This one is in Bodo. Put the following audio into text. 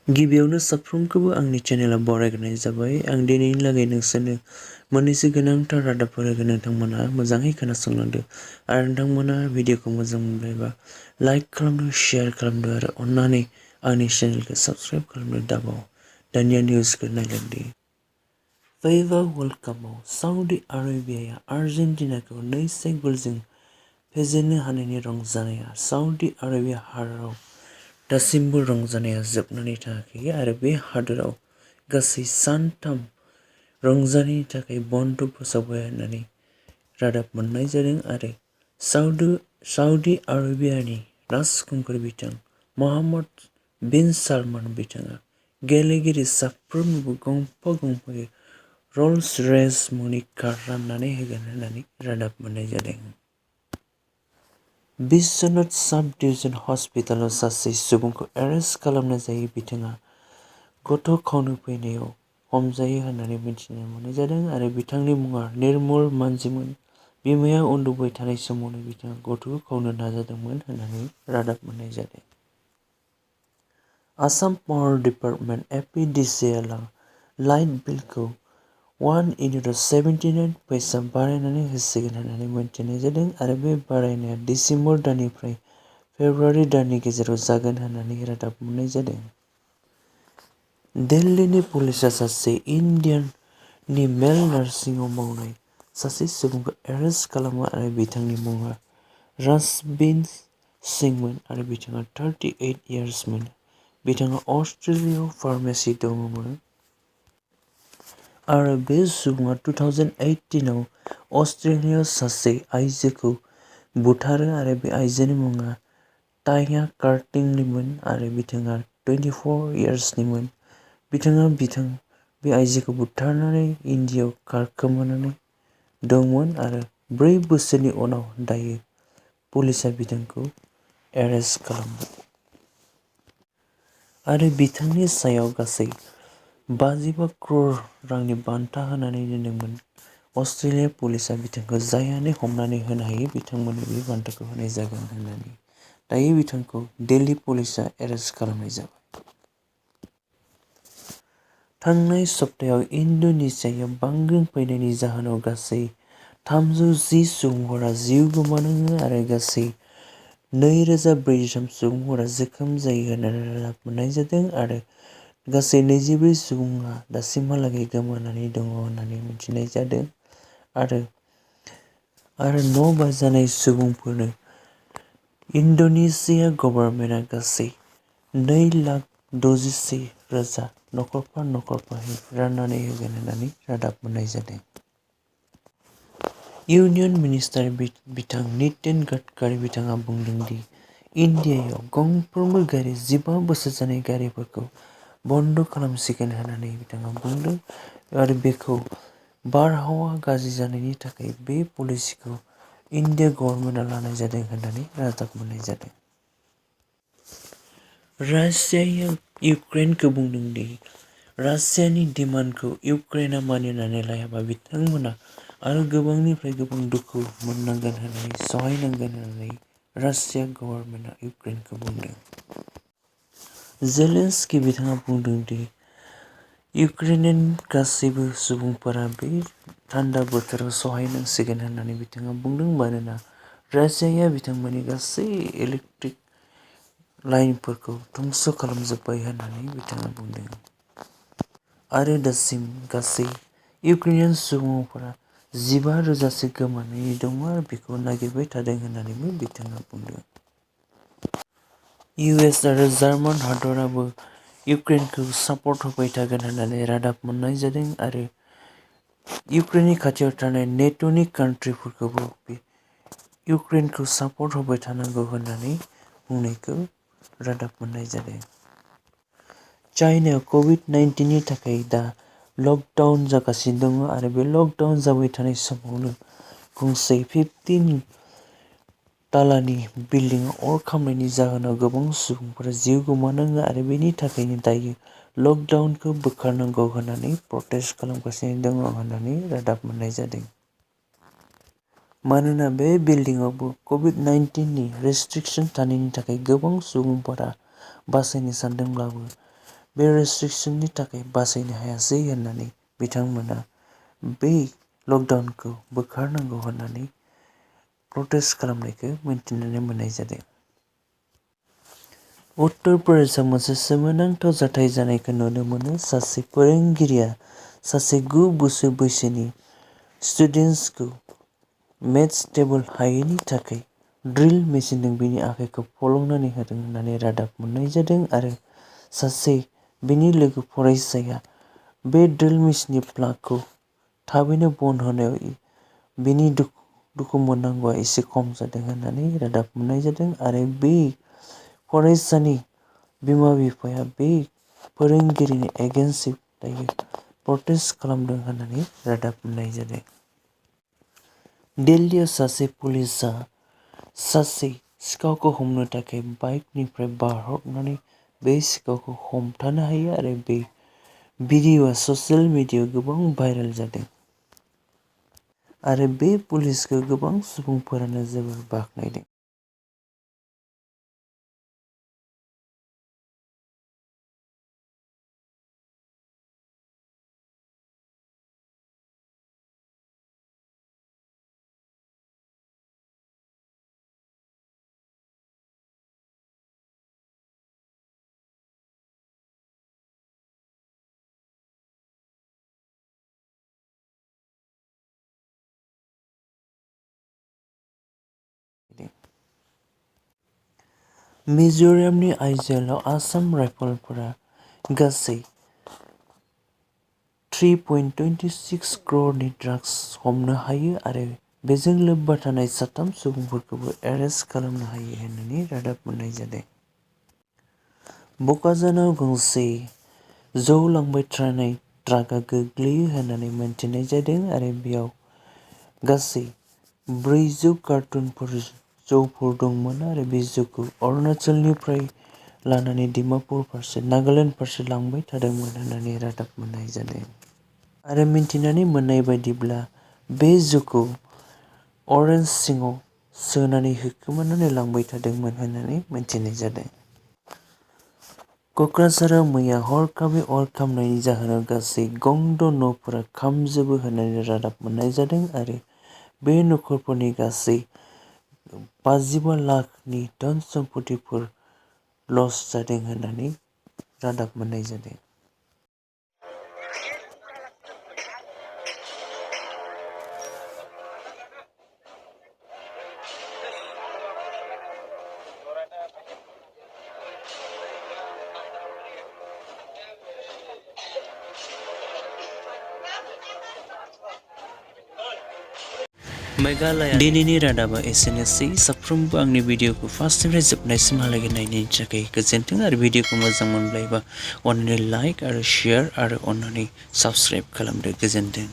गिबियावनो साफ्रोमखौबो आंनि चेनेलाव बरायग्रोनाय जाबाय। आं दिनैनि लागै नोंसोरनो मोननैसो गोनांथार रादाबफोर होगोन। नोंथांमोना मोजाङै खोनासंलांदो आरो नोंथांमोना भिडिअखौ मोजां मोनबायबा लाइक खालामदो, शेयार खालामदो आरो अन्नानै आंनि चेनेलखौ साबस्क्राइब खालामनो दाबाव। दानिया निउसखौ नायलांदो। फैबा वर्ल्ड कापआव साउदी आरबियाया आर्जेन्टिनाखौ 2-1 गलजों फेजेननो हानायनि रंजानाया साउदी आरबिया हादराव दासिमबो रंजानाया जोबनानै थाङाखै आरो बे हादोराव गासै सानथाम रंजानायनि थाखाय बन्द' फोसावबाय होननानै रादाब मोननाय जादों आरो साउदी आरबियानि राजखुंगुर बिथां मोहाम्मद बिन सालमान बिथाङा गेलेगिरि साफ्रोमनोबो गंफा-गंफायै रल्स रयस मुंनि कार राननानै होगोन होननानै रादाब मोननाय जादों। बिश्वनाथ साब डिभिजन हस्पिटालाव सासे सुबुंखौ एरेस्ट खालामनाय जायो। बिथाङा गथ' खावनो फैनायाव हमजायो होननानै मिथिनो मोननाय जादों आरो बिथांनि मुङा निर्मल मानजिमोन। बिमाया उन्दुबाय थानाय समावनो बिथाङा गथ'खौ खावनो नाजादोंमोन होननानै रादाब मोननाय जादों। आसाम पावार डिपार्टमेन्ट (APDCL) आ लाइट बिलखौ 1 इउनिटआव 79 पैसा बारायनानै होसिगोन होननानै मिथिनाय जादों आरो बे बारायनाया दिसेम्बर दाननिफ्राय फेब्रुआरि दाननि गेजेराव जागोन होननानै रादाब मोननाय जादों। दिल्लीनि पुलिसआ सासे इन्डियाननि मेल नार्सिंआव मावनाय सासे सुबुंखौ एरेस्ट खालामो आरो बिथांनि मुङा राजबीर सिंहमोन आरो बिथाङा 38 इयार्समोन। बिथाङा अस्ट्रेलियायाव फार्मेसि दङमोन आरो बे सुबुङा 2018 आव अस्ट्रेलियायाव सासे आइजोखौ बुथारो आरो बे आइजोनि मुङा टाया कार्टिंलीमोन आरो बिथाङा 24 इयार्सनिमोन। बिथाङा बे आइजोखौ बुथारनानै इन्डियायाव खारखोमानानै दंमोन आरो 4 बोसोरनि उनाव दायो पुलिसआ बिथांखौ एरेस्ट खालामबाय आरो बिथांनि सायाव गासै 55 करोड़ रांनि बान्था होनानै दोनदोंमोन। अस्ट्रेलिया पुलिसआ बिथांखौ जायानो हमनानै होनो हायो बिथांमोननो बे बान्थाखौ होनाय जागोन होननानै दायो बिथांखौ दिल्ली पुलिसआ एरेस्ट खालामनाय जाबाय। थांनाय सप्तायाव इन्ड'नेसियायाव बांग्रिं फैनायनि जाहोनाव गासै 310 सुबुंफोरा जिउ गोमादों आरो गासै 2043 सुबुंफोरा जोखोम जायो होननानै रादाब मोननाय जादों आरो गासै 24 सुबुङा दासिमहालागै गोमानानै दङ होननानै मिथिनाय जादों आरो न' बायजानाय सुबुंफोरनो इन्ड'नेसिया गभर्नमेन्टआ गासै 2,61,000 नखरफायै राननानै होगोन होननानै रादाब मोननाय जादों। इउनियन मिनिस्टार बिथां नितिन गडकरी बिथाङा बुंदों दि इन्डियायाव गंफ्रोमबो 15 बोसोर जानाय गारिफोरखौ बन्द' खालामसिगोन होननानै बिथाङा बुंदों आरो बेखौ बारहावा गाज्रि जानायनि थाखाय बे पलिसिखौ इन्डिया गभर्नमेन्टआ लानाय जादों होननानै रादाब मोननाय जादों। रासियाया इउक्रेनखौ बुंदों दि रासियानि डिमान्डखौ इउक्रेनआ मानिनानै लायाबा बिथांमोना आरो गोबांनिफ्राय गोबां दुखु मोननांगोन होननानै सहायनांगोन होननानै रासिया गभर्नमेन्टआ इउक्रेनखौ बुंदों। जेलेन्स्की बिथाङा बुंदों दि इउक्रेनियान गासैबो सुबुंफोरा बे थान्दा बोथोराव सहायनांसिगोन होननानै बिथाङा बुंदों मानोना रासियाया बिथांमोननि गासै इलेक्ट्रिक लाइनफोरखौ धंस खालामजोब्बाय होननानै बिथाङा बुंदों आरो दासिम गासै इउक्रेनियान सुबुंफोरा 15,000सो गोमानानै दं आरो बेखौ नागिरबाय थादों होननानैबो बिथाङा बुंदों। US आरो जार्मान हादराबो इउक्रेनखौ सापर्ट होबाय थागोन होननानै रादाब मोननाय जादों आरो इउक्रेननि खाथियाव थानाय नेट'नि कान्ट्रिफोरखौबो इउक्रेनखौ सापर्ट होबाय थानांगौ होननानै बुंनायखौ रादाब मोननाय जादों। चाइनायाव COVID-19नि थाखाय दा लकडाउन जागासिनो दङ आरो बे लकडाउन जाबाय थानाय समावनो गंसे 15 तालानि बिल्डिंआव अर खामनायनि जाहोनाव गोबां सुबुंफोरा जिउ गोमानाङो आरो बेनि थाखायनो दायो लकडाउनखौ बोखारनांगौ होननानै प्रटेस्ट खालामगासिनो दङ होननानै रादाब मोननाय जादों। मानोना बे बिल्डिंआवबो COVID-19नि रेस्ट्रिक्सन थानायनि थाखाय गोबां सुबुंफोरा बासायनो सानदोंब्लाबो बे रेस्ट्रिक्शननि थाखाय बासायनो हायासै होननानै बिथांमोना बै लकडाउनखौ बोखारनांगौ होननानै प्रटेस्ट खालामनायखौ मिन्थिनानै मोननाय जादों। उत्तर प्रदेशआव मोनसे सोमोनांथाव जाथाय जानायखौ नुनो मोनो। सासे फोरोंगिरिया सासे 9 बोसोर बैसोनि स्टुडेन्ट्सखौ मेथ्स टेबोल हायैनि थाखाय ड्रिल मेसिनजों बिनि आखाइखौ फलंनानै होदों होननानै रादाब मोननाय जादों आरो सासे बिनि लोगो फरायसाया बे ड्रिल मेसिननि प्लागखौ थाबैनो बन्द होनायाव बिनि दुखु मोननांगौआ एसे खम जादों होननानै रादाब मोननाय जादों आरो बे फरायसानि बिमा बिफाया बे फोरोंगिरिनि एगेन्स्टै दायो प्रटेस्ट खालामदों होननानै रादाब मोननाय जादों। दिल्लीआव सासे पुलिसआ सासे सिखावखौ हमनो थाखाय बाइकनिफ्राय बारहरनानै बे सिखावखौ हमथानो हायो आरो बे भिडिअ'आ ससियेल मिडियायाव गोबां भाइरेल जादों आरो बे पुलिसखौ गोबां सुबुंफोरानो जोबोर बाख्नायदों। मिज'रामनि आइजलआव आसाम राइफल्सफोरा गासै 3.26 crore ड्राग्स हमनो हायो आरो बेजों लोब्बा थानाय 3 सुबुंफोरखौबो एरेस्ट खालामनो हायो होननानै रादाब मोननाय जादों। बकाजानाव गंसे जौ लांबाय थानाय ट्राकआ गोग्लैयो होननानै मिन्थिनाय जादों आरो बेयाव गासै 400 कार्टुनफोर जौफोर दंमोन आरो बे जौखौ अरुणाचलनिफ्राय लानानै डिमापुर फारसे नागालेन्ड फारसे लांबाय थादोंमोन होननानै रादाब मोननाय जादों। आरो मिन्थिनानै मोननाय बायदिब्ला बे जौखौ अरेन्ज सिङाव सोनानै होखोमानानै लांबाय थादोंमोन होननानै मिन्थिनाय जादों। क'क्राझाराव मैया हरखाबै अर खामनायनि जाहोनाव गासै गंद' न'फोरा खामजोबो होननानै रादाब मोननाय जादों आरो बे नखरफोरनि गासै 55 लाखनि धन सम्पथिफोर लस जादों होननानै रादाब मोननाय जादों। दिनैनि रादाबा एसेनोसै। साफ्रोमबो आंनि भिडिअखौ फार्स्टनिफ्राय जोबनायसिमहालागै नायनायनि थाखाय गोजोन्थों आरो भिडिअखौ मोजां मोनब्ला अननानै लाइक आरो शेयार आरो अननानै साबस्क्राइब खालामदो। गोजोन्थों।